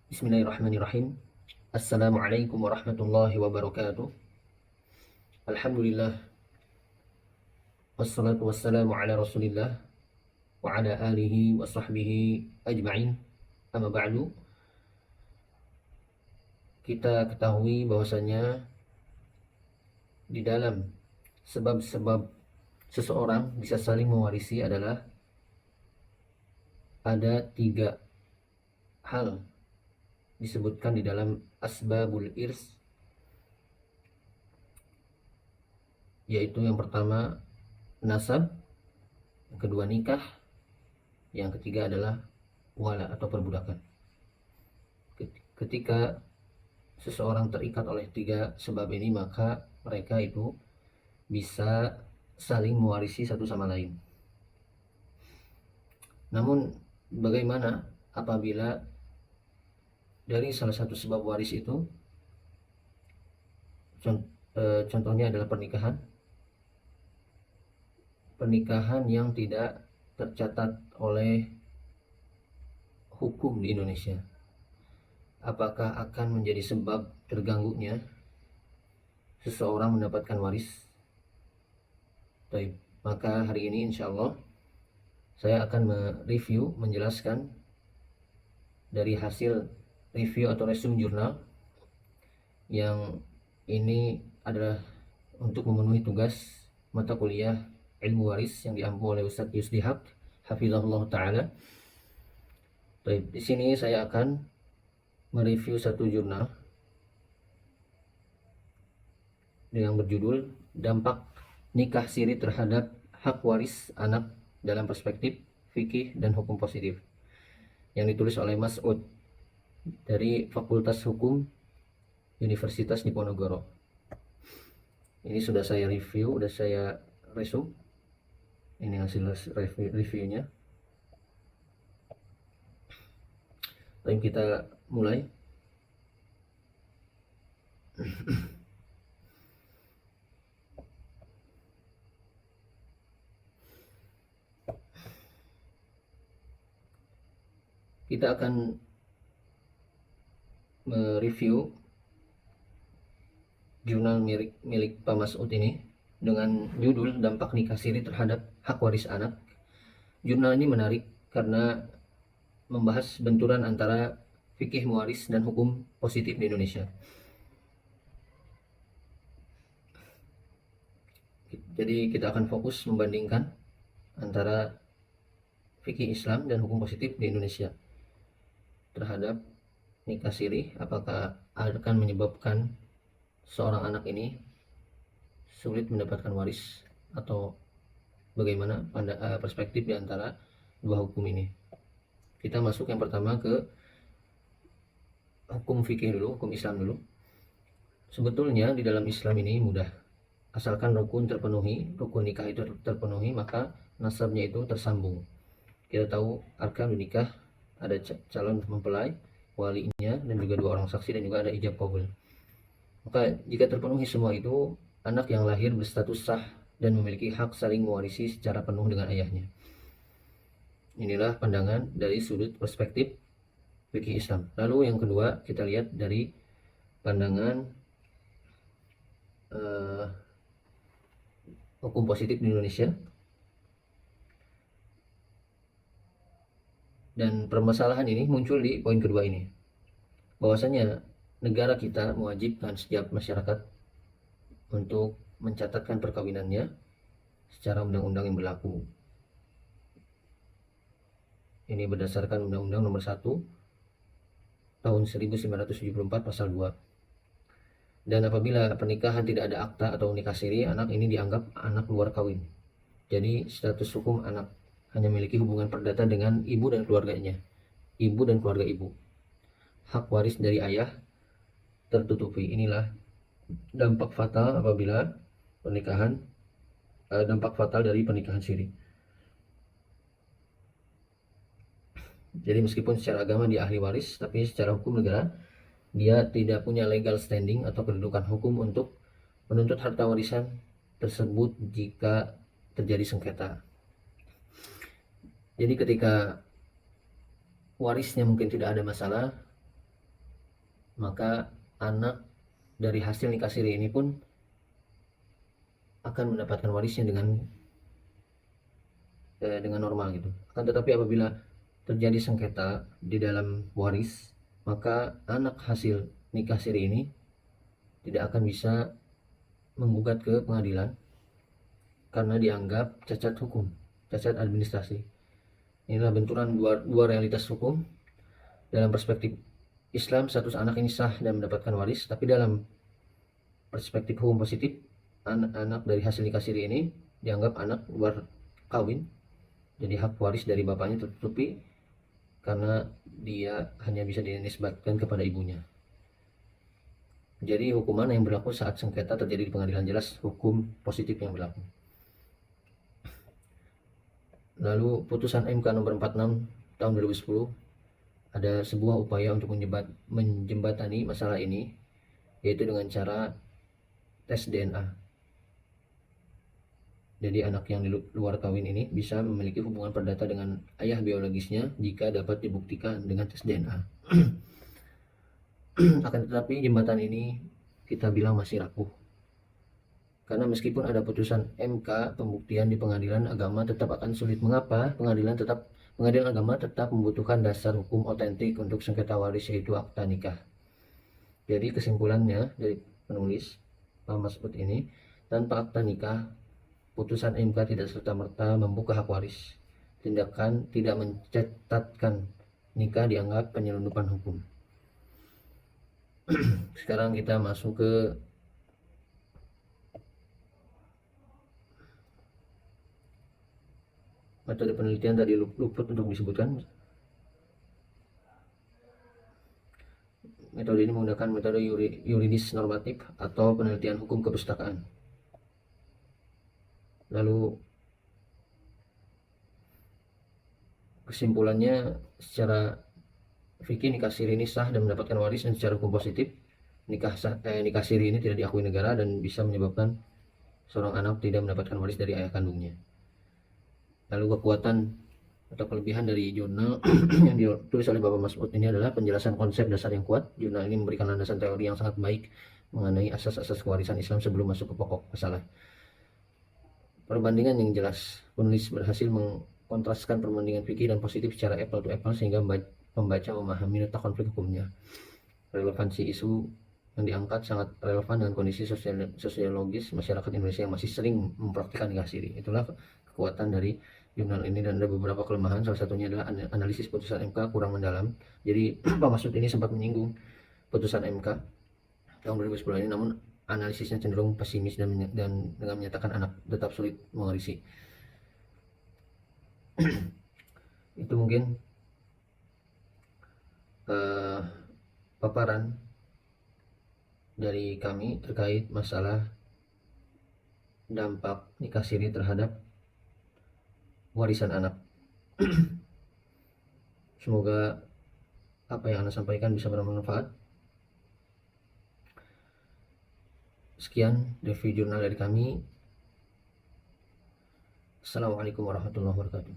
Bismillahirrahmanirrahim. Assalamualaikum warahmatullahi wabarakatuh. Alhamdulillah. Wassalatu wassalamu ala rasulillah wa ala alihi wa sahbihi ajma'in. Amma ba'du. Kita ketahui bahwasanya di dalam sebab-sebab seseorang bisa saling mewarisi adalah ada 3 hal disebutkan di dalam asbabul irs, yaitu yang pertama nasab, yang kedua nikah, yang ketiga adalah wala atau perbudakan. Ketika seseorang terikat oleh 3 sebab ini, maka mereka itu bisa saling mewarisi satu sama lain. Namun bagaimana apabila dari salah satu sebab waris itu, contohnya adalah pernikahan yang tidak tercatat oleh hukum di Indonesia, apakah akan menjadi sebab terganggunya seseorang mendapatkan waris? Baik, maka hari ini insya Allah saya akan menjelaskan dari hasil review atau resume jurnal yang ini adalah untuk memenuhi tugas mata kuliah ilmu waris yang diampu oleh Ustadz Yusdihab hafizahullah taala. Baik, di sini saya akan mereview satu jurnal dengan berjudul Dampak Nikah Siri Terhadap Hak Waris Anak dalam Perspektif Fikih dan Hukum Positif, yang ditulis oleh Mas Ud dari Fakultas Hukum Universitas Diponegoro. Ini sudah saya review, sudah saya resume. Ini hasil reviewnya. Baik, kita mulai. Kita akan mereview jurnal milik Pak Mas'ud ini dengan judul Dampak Nikah Siri Terhadap Hak Waris Anak. Jurnal ini menarik karena membahas benturan antara fikih mewaris dan hukum positif di Indonesia. Jadi kita akan fokus membandingkan antara fikih Islam dan hukum positif di Indonesia terhadap nikah siri, apakah akan menyebabkan seorang anak ini sulit mendapatkan waris atau bagaimana perspektif di antara 2 hukum ini. Kita masuk yang pertama ke hukum fikih dulu, hukum Islam dulu. Sebetulnya di dalam Islam ini mudah, asalkan rukun nikah itu terpenuhi, maka nasabnya itu tersambung. Kita tahu arkanun nikah, ada calon mempelai, walinya, dan juga 2 orang saksi, dan juga ada ijab qabul. Maka jika terpenuhi semua itu, anak yang lahir berstatus sah dan memiliki hak saling mewarisi secara penuh dengan ayahnya. Inilah pandangan dari sudut perspektif fikih Islam. Lalu yang kedua, kita lihat dari pandangan hukum positif di Indonesia. Dan permasalahan ini muncul di poin kedua ini, bahwasanya negara kita mewajibkan setiap masyarakat untuk mencatatkan perkawinannya secara undang-undang yang berlaku. Ini berdasarkan Undang-Undang Nomor 1 tahun 1974 pasal 2. Dan apabila pernikahan tidak ada akta atau nikah siri, anak ini dianggap anak luar kawin. Jadi status hukum anak hanya memiliki hubungan perdata dengan ibu dan keluarganya, ibu dan keluarga ibu. Hak waris dari ayah tertutupi. Inilah dampak fatal apabila dampak fatal dari pernikahan siri. Jadi meskipun secara agama dia ahli waris, tapi secara hukum negara dia tidak punya legal standing atau kedudukan hukum untuk menuntut harta warisan tersebut jika terjadi sengketa. Jadi ketika warisnya mungkin tidak ada masalah, maka anak dari hasil nikah siri ini pun akan mendapatkan warisnya dengan normal gitu. Akan tetapi apabila terjadi sengketa di dalam waris, maka anak hasil nikah siri ini tidak akan bisa menggugat ke pengadilan karena dianggap cacat hukum, cacat administrasi. Inilah benturan dua realitas hukum. Dalam perspektif Islam, status anak ini sah dan mendapatkan waris, tapi dalam perspektif hukum positif, anak dari hasil nikah siri ini dianggap anak luar kawin, jadi hak waris dari bapaknya tertutupi karena dia hanya bisa dinisbatkan kepada ibunya. Jadi hukuman yang berlaku saat sengketa terjadi di pengadilan, jelas hukum positif yang berlaku. Lalu putusan MK nomor 46 tahun 2010 ada sebuah upaya untuk menjembatani masalah ini, yaitu dengan cara tes DNA. Jadi anak yang di luar kawin ini bisa memiliki hubungan perdata dengan ayah biologisnya jika dapat dibuktikan dengan tes DNA. Akan tetapi jembatan ini kita bilang masih rapuh. Karena meskipun ada putusan MK, pembuktian di pengadilan agama tetap akan sulit. Mengapa? Pengadilan agama tetap membutuhkan dasar hukum otentik untuk sengketa waris, yaitu akta nikah. Jadi kesimpulannya dari penulis Pak Masud ini, tanpa akta nikah, putusan MK tidak serta-merta membuka hak waris. Tindakan tidak mencatatkan nikah dianggap penyelundupan hukum. Sekarang kita masuk ke metode penelitian, tadi luput untuk disebutkan. Metode ini menggunakan metode yuridis normatif atau penelitian hukum kepustakaan. Lalu kesimpulannya, secara fikih nikah siri ini sah dan mendapatkan waris, dan secara hukum positif nikah siri ini tidak diakui negara dan bisa menyebabkan seorang anak tidak mendapatkan waris dari ayah kandungnya. Lalu kekuatan atau kelebihan dari jurnal yang ditulis oleh Bapak Masud ini adalah penjelasan konsep dasar yang kuat. Jurnal ini memberikan landasan teori yang sangat baik mengenai asas-asas kewarisan Islam sebelum masuk ke pokok masalah. Perbandingan yang jelas, penulis berhasil mengkontraskan perbandingan fikih dan positif secara apple to apple sehingga pembaca memahami letak konflik hukumnya. Relevansi isu yang diangkat sangat relevan dengan kondisi sosiologis masyarakat Indonesia yang masih sering mempraktikkan nikah siri. Itulah kekuatan dari jurnal ini, dan ada beberapa kelemahan. Salah satunya adalah analisis putusan MK kurang mendalam. Jadi Pak Masud ini sempat menyinggung putusan MK tahun 2010 ini, namun analisisnya cenderung pesimis dan dengan menyatakan anak tetap sulit mewarisi. Itu mungkin paparan dari kami terkait masalah dampak nikah siri terhadap warisan anak. Semoga apa yang Anda sampaikan bisa bermanfaat. Sekian review jurnal dari kami. Assalamualaikum warahmatullahi wabarakatuh.